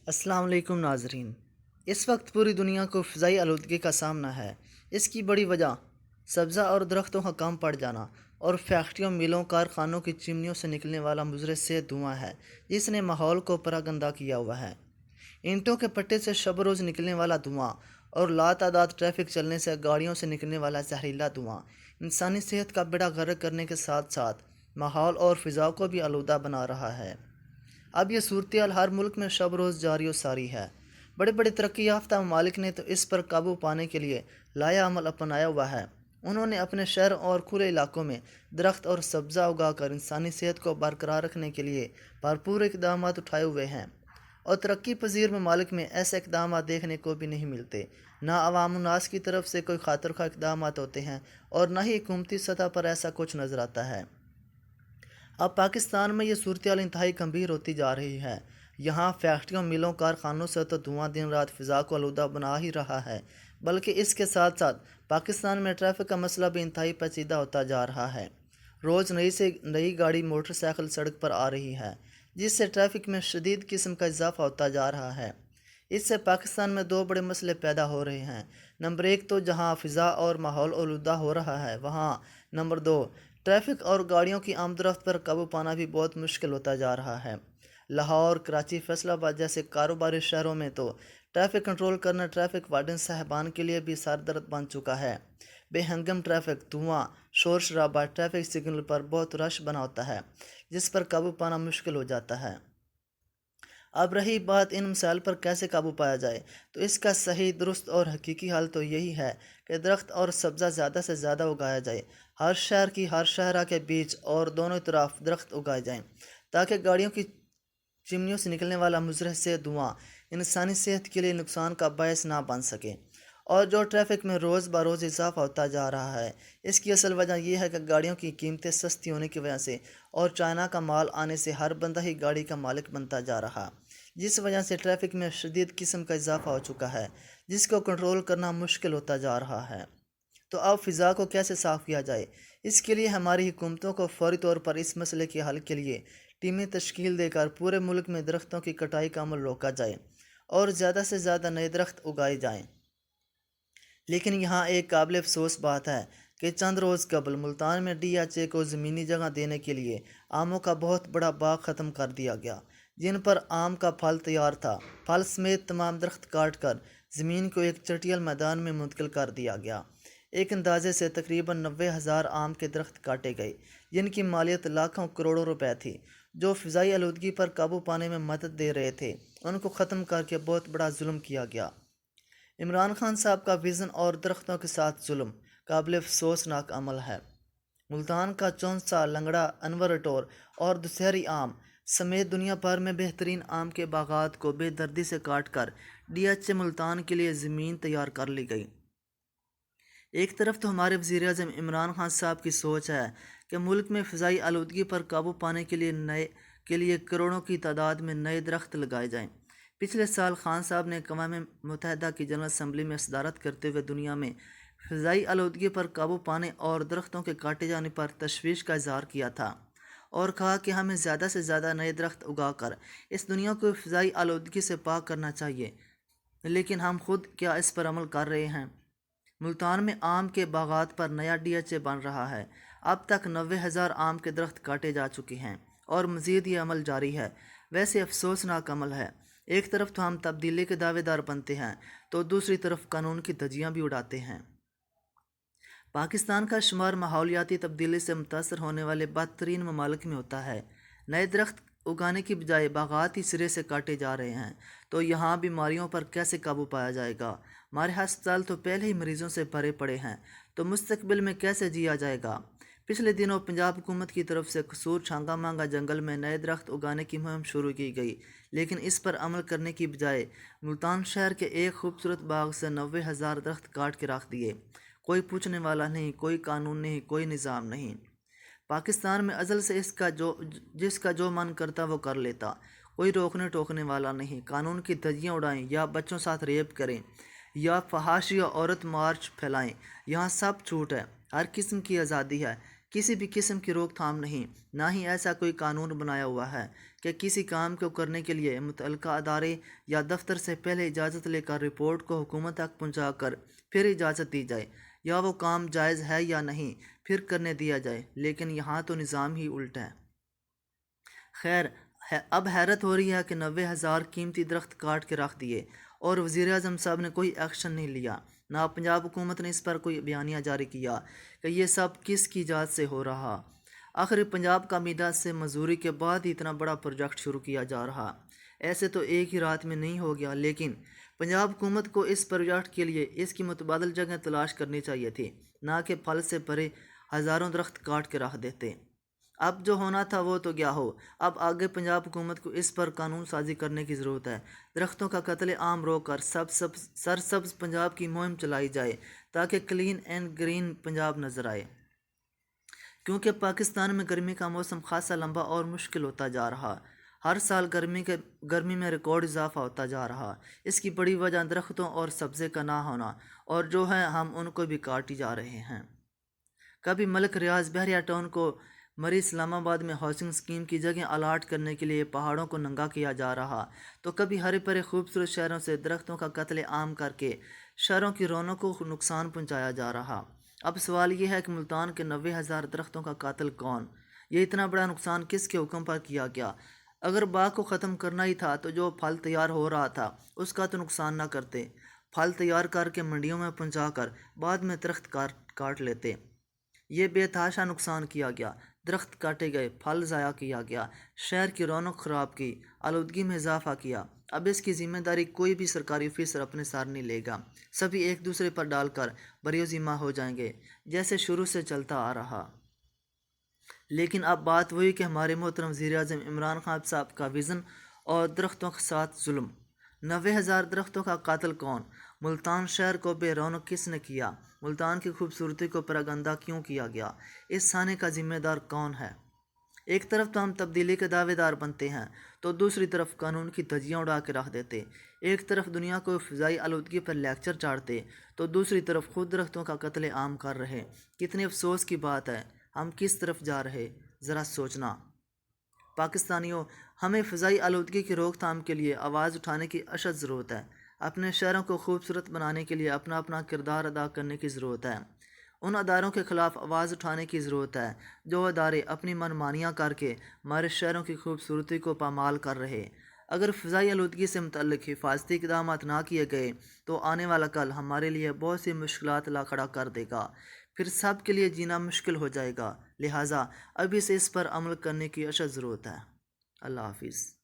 السلام علیکم ناظرین۔ اس وقت پوری دنیا کو فضائی آلودگی کا سامنا ہے۔ اس کی بڑی وجہ سبزہ اور درختوں کا کم پڑ جانا اور فیکٹریوں، میلوں، کارخانوں کی چمنیوں سے نکلنے والا مضر سے دھواں ہے، جس نے ماحول کو پراگندہ کیا ہوا ہے۔ اینٹوں کے پٹے سے شب روز نکلنے والا دھواں اور لاتعداد ٹریفک چلنے سے گاڑیوں سے نکلنے والا زہریلا دھواں انسانی صحت کا بیڑا غرق کرنے کے ساتھ ساتھ ماحول اور فضا کو بھی آلودہ بنا رہا ہے۔ اب یہ صورتحال ہر ملک میں شب روز جاری و ساری ہے۔ بڑے بڑے ترقی یافتہ ممالک نے تو اس پر قابو پانے کے لیے لایا عمل اپنایا ہوا ہے۔ انہوں نے اپنے شہر اور کھلے علاقوں میں درخت اور سبزہ اگا کر انسانی صحت کو برقرار رکھنے کے لیے بھرپور اقدامات اٹھائے ہوئے ہیں، اور ترقی پذیر ممالک میں ایسے اقدامات دیکھنے کو بھی نہیں ملتے۔ نہ عوام الناس کی طرف سے کوئی خاطر خواہ اقدامات ہوتے ہیں اور نہ ہی حکومتی سطح پر ایسا کچھ نظر آتا ہے۔ اب پاکستان میں یہ صورتحال انتہائی گمبھیر ہوتی جا رہی ہے۔ یہاں فیکٹریوں، میلوں، کارخانوں سے تو دھواں دن رات فضا کو آلودہ بنا ہی رہا ہے، بلکہ اس کے ساتھ ساتھ پاکستان میں ٹریفک کا مسئلہ بھی انتہائی پیچیدہ ہوتا جا رہا ہے۔ روز نئی سے نئی گاڑی، موٹر سائیکل سڑک پر آ رہی ہے، جس سے ٹریفک میں شدید قسم کا اضافہ ہوتا جا رہا ہے۔ اس سے پاکستان میں دو بڑے مسئلے پیدا ہو رہے ہیں۔ نمبر ایک تو جہاں فضا اور ماحول آلودہ ہو رہا ہے، وہاں نمبر دو ٹریفک اور گاڑیوں کی آمد و رفت پر قابو پانا بھی بہت مشکل ہوتا جا رہا ہے۔ لاہور، کراچی، فیصل آباد جیسے کاروباری شہروں میں تو ٹریفک کنٹرول کرنا ٹریفک وارڈن صاحبان کے لیے بھی سر درد بن چکا ہے۔ بے ہنگم ٹریفک، دھواں، شور شرابہ ٹریفک سگنل پر بہت رش بنا ہوتا ہے، جس پر قابو پانا مشکل ہو جاتا ہے۔ اب رہی بات ان مسائل پر کیسے قابو پایا جائے، تو اس کا صحیح، درست اور حقیقی حل تو یہی ہے کہ درخت اور سبزہ زیادہ سے زیادہ اگایا جائے۔ ہر شہر کی ہر شاہراہ کے بیچ اور دونوں طرف درخت اگائے جائیں، تاکہ گاڑیوں کی چمنیوں سے نکلنے والا مضر سے دھواں انسانی صحت کے لیے نقصان کا باعث نہ بن سکے۔ اور جو ٹریفک میں روز بروز اضافہ ہوتا جا رہا ہے، اس کی اصل وجہ یہ ہے کہ گاڑیوں کی قیمتیں سستی ہونے کی وجہ سے اور چائنا کا مال آنے سے ہر بندہ ہی گاڑی کا مالک بنتا جا رہا، جس وجہ سے ٹریفک میں شدید قسم کا اضافہ ہو چکا ہے، جس کو کنٹرول کرنا مشکل ہوتا جا رہا ہے۔ تو اب فضا کو کیسے صاف کیا جائے؟ اس کے لیے ہماری حکومتوں کو فوری طور پر اس مسئلے کے حل کے لیے ٹیمیں تشکیل دے کر پورے ملک میں درختوں کی کٹائی کا عمل روکا جائے اور زیادہ سے زیادہ نئے درخت اگائے جائیں۔ لیکن یہاں ایک قابل افسوس بات ہے کہ چند روز قبل ملتان میں ڈی ایچ اے کو زمینی جگہ دینے کے لیے آموں کا بہت بڑا باغ ختم کر دیا گیا، جن پر آم کا پھل تیار تھا۔ پھل سمیت تمام درخت کاٹ کر زمین کو ایک چٹیل میدان میں منتقل کر دیا گیا۔ ایک اندازے سے تقریباً 90,000 آم کے درخت کاٹے گئے، جن کی مالیت لاکھوں کروڑوں روپے تھی، جو فضائی آلودگی پر قابو پانے میں مدد دے رہے تھے۔ ان کو ختم کر کے بہت بڑا ظلم کیا گیا۔ عمران خان صاحب کا وژن اور درختوں کے ساتھ ظلم قابل افسوسناک عمل ہے۔ ملتان کا چونسا، لنگڑا، انور اٹور اور دسہری آم سمیت دنیا بھر میں بہترین آم کے باغات کو بے دردی سے کاٹ کر ڈی ایچ اے ملتان کے لیے زمین تیار کر لی گئی۔ ایک طرف تو ہمارے وزیر اعظم عمران خان صاحب کی سوچ ہے کہ ملک میں فضائی آلودگی پر قابو پانے کے لیے کروڑوں کی تعداد میں نئے درخت لگائے جائیں۔ پچھلے سال خان صاحب نے اقوام متحدہ کی جنرل اسمبلی میں صدارت کرتے ہوئے دنیا میں فضائی آلودگی پر قابو پانے اور درختوں کے کاٹے جانے پر تشویش کا اظہار کیا تھا، اور کہا کہ ہمیں زیادہ سے زیادہ نئے درخت اگا کر اس دنیا کو فضائی آلودگی سے پاک کرنا چاہیے۔ لیکن ہم خود کیا اس پر عمل کر رہے ہیں؟ ملتان میں آم کے باغات پر نیا ڈی ایچ اے بن رہا ہے۔ اب تک 90,000 آم کے درخت کاٹے جا چکے ہیں اور مزید یہ عمل جاری ہے۔ ویسے افسوسناک عمل ہے۔ ایک طرف تو ہم تبدیلی کے دعوے دار بنتے ہیں، تو دوسری طرف قانون کی دھجیاں بھی اڑاتے ہیں۔ پاکستان کا شمار ماحولیاتی تبدیلی سے متاثر ہونے والے بدترین ممالک میں ہوتا ہے۔ نئے درخت اگانے کی بجائے باغات ہی سرے سے کاٹے جا رہے ہیں، تو یہاں بیماریوں پر کیسے قابو پایا جائے گا؟ ہمارے ہسپتال تو پہلے ہی مریضوں سے بھرے پڑے ہیں، تو مستقبل میں کیسے جیا جائے گا؟ پچھلے دنوں پنجاب حکومت کی طرف سے قصور چھانگا مانگا جنگل میں نئے درخت اگانے کی مہم شروع کی گئی، لیکن اس پر عمل کرنے کی بجائے ملتان شہر کے ایک خوبصورت باغ سے 90,000 درخت کاٹ کے رکھ دیے۔ کوئی پوچھنے والا نہیں، کوئی قانون نہیں، کوئی نظام نہیں۔ پاکستان میں ازل سے جس کا جو من کرتا وہ کر لیتا، کوئی روکنے ٹوکنے والا نہیں۔ قانون کی دھجیاں اڑائیں یا بچوں ساتھ ریپ کریں یا فحاشی یا عورت مارچ پھیلائیں، یہاں سب چھوٹ ہے، ہر قسم کی آزادی ہے۔ کسی بھی قسم کی روک تھام نہیں، نہ ہی ایسا کوئی قانون بنایا ہوا ہے کہ کسی کام کو کرنے کے لیے متعلقہ ادارے یا دفتر سے پہلے اجازت لے کر رپورٹ کو حکومت تک پہنچا کر پھر اجازت دی جائے، یا وہ کام جائز ہے یا نہیں پھر کرنے دیا جائے۔ لیکن یہاں تو نظام ہی الٹا ہے۔ خیر، اب حیرت ہو رہی ہے کہ 90,000 قیمتی درخت کاٹ کے رکھ دیے اور وزیر اعظم صاحب نے کوئی ایکشن نہیں لیا، نہ پنجاب حکومت نے اس پر کوئی بیانیہ جاری کیا کہ یہ سب کس کی ایجاد سے ہو رہا۔ آخر پنجاب کا میڈیا سے مزدوری کے بعد ہی اتنا بڑا پروجیکٹ شروع کیا جا رہا۔ ایسے تو ایک ہی رات میں نہیں ہو گیا، لیکن پنجاب حکومت کو اس پروجیکٹ کے لیے اس کی متبادل جگہ تلاش کرنی چاہیے تھی، نہ کہ پھل سے بھرے ہزاروں درخت کاٹ کے رکھ دیتے۔ اب جو ہونا تھا وہ تو کیا ہو، اب آگے پنجاب حکومت کو اس پر قانون سازی کرنے کی ضرورت ہے۔ درختوں کا قتل عام روک کر سرسبز پنجاب کی مہم چلائی جائے تاکہ کلین اینڈ گرین پنجاب نظر آئے، کیونکہ پاکستان میں گرمی کا موسم خاصا لمبا اور مشکل ہوتا جا رہا۔ ہر سال گرمی میں ریکارڈ اضافہ ہوتا جا رہا۔ اس کی بڑی وجہ درختوں اور سبزے کا نہ ہونا، اور جو ہے ہم ان کو بھی کاٹی جا رہے ہیں۔ کبھی ملک ریاض بحریہ ٹاؤن کو مری اسلام آباد میں ہاؤسنگ سکیم کی جگہ الاٹ کرنے کے لیے پہاڑوں کو ننگا کیا جا رہا، تو کبھی ہرے بھرے خوبصورت شہروں سے درختوں کا قتل عام کر کے شہروں کی رونق کو نقصان پہنچایا جا رہا۔ اب سوال یہ ہے کہ ملتان کے 90,000 درختوں کا قاتل کون؟ یہ اتنا بڑا نقصان کس کے حکم پر کیا گیا؟ اگر باغ کو ختم کرنا ہی تھا تو جو پھل تیار ہو رہا تھا اس کا تو نقصان نہ کرتے، پھل تیار کر کے منڈیوں میں پہنچا کر بعد میں درخت کاٹ لیتے۔ یہ بے تحاشا نقصان کیا گیا، درخت کاٹے گئے، پھل ضائع کیا گیا، شہر کی رونق خراب کی، آلودگی میں اضافہ کیا۔ اب اس کی ذمہ داری کوئی بھی سرکاری افسر اپنے سر نہیں لے گا، سبھی ایک دوسرے پر ڈال کر بری ذمہ ہو جائیں گے، جیسے شروع سے چلتا آ رہا۔ لیکن اب بات وہی کہ ہمارے محترم وزیر اعظم عمران خان صاحب کا وژن اور درختوں کے ساتھ ظلم۔ 90,000 درختوں کا قاتل کون؟ ملتان شہر کو بے رونق کس نے کیا؟ ملتان کی خوبصورتی کو پراگندہ کیوں کیا گیا؟ اس سانے کا ذمہ دار کون ہے؟ ایک طرف تو ہم تبدیلی کے دعوے دار بنتے ہیں تو دوسری طرف قانون کی دھجیاں اڑا کے رکھ دیتے، ایک طرف دنیا کو فضائی آلودگی پر لیکچر چاڑتے تو دوسری طرف خود درختوں کا قتل عام کر رہے۔ کتنے افسوس کی بات ہے، ہم کس طرف جا رہے، ذرا سوچنا۔ پاکستانیوں، ہمیں فضائی آلودگی کی روک تھام کے لیے آواز اٹھانے کی اشد ضرورت ہے۔ اپنے شہروں کو خوبصورت بنانے کے لیے اپنا اپنا کردار ادا کرنے کی ضرورت ہے۔ ان اداروں کے خلاف آواز اٹھانے کی ضرورت ہے جو ادارے اپنی منمانیاں کر کے ہمارے شہروں کی خوبصورتی کو پامال کر رہے۔ اگر فضائی آلودگی سے متعلق حفاظتی اقدامات نہ کیے گئے تو آنے والا کل ہمارے لیے بہت سی مشکلات لا کھڑا کر دے گا، پھر سب کے لیے جینا مشکل ہو جائے گا۔ لہٰذا ابھی سے اس پر عمل کرنے کی اشد ضرورت ہے۔ اللہ حافظ۔